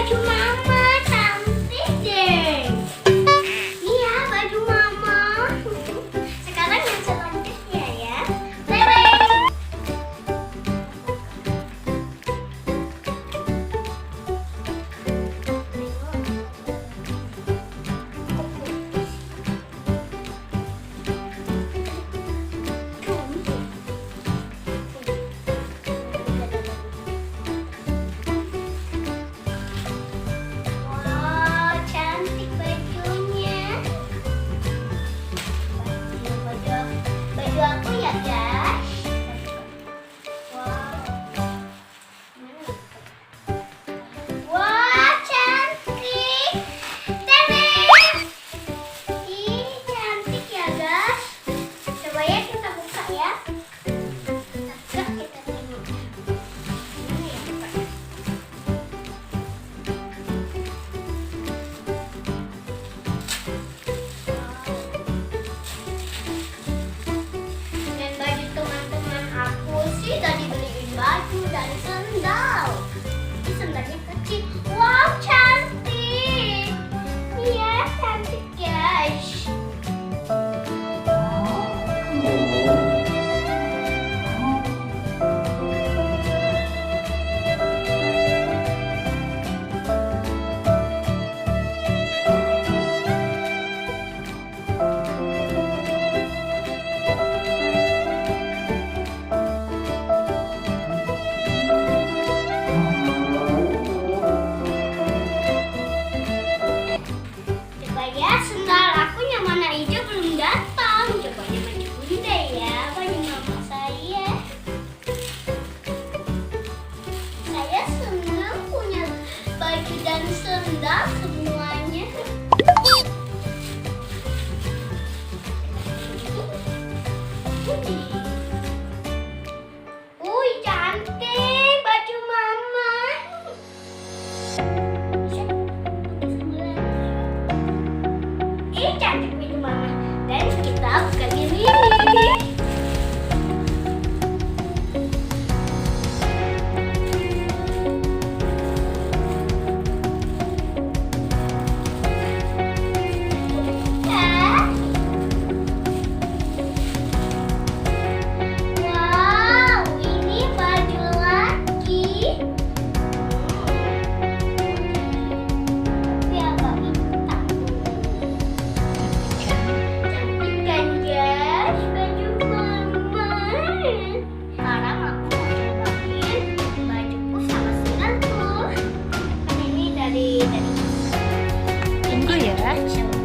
baju mama, cantik deh. Iya, baju mama. Sekarang yang selanjutnya ya. Leleng. Wow, cantik bajunya. Baju aku ya, guys. Wow. Wah, cantik. Tadang. Ih, cantik ya, guys. Coba ya kita buka ya. Kita tengok. Ini ya, buka. Dan baju teman-teman aku sih tadi beliin baju dan sendal. Ini sendalnya kecil. Wow, cantik. Iya, cantik guys. Coba ya, sendal aku yang mana hijau belum datang. Coba yang baju bunda ya, baju mama saya. Saya senang punya baju dan sendal semuanya. Wih, cantik baju mama. Ih, cantik baju mama. Dan kita buka ini. Wow, ini baju laki. Tapi agak hitam. Cantik kan guys, baju mama. Sekarang aku mau cobain bajuku sama sendalku. Kan ini dari Tunggu ya. Shopee.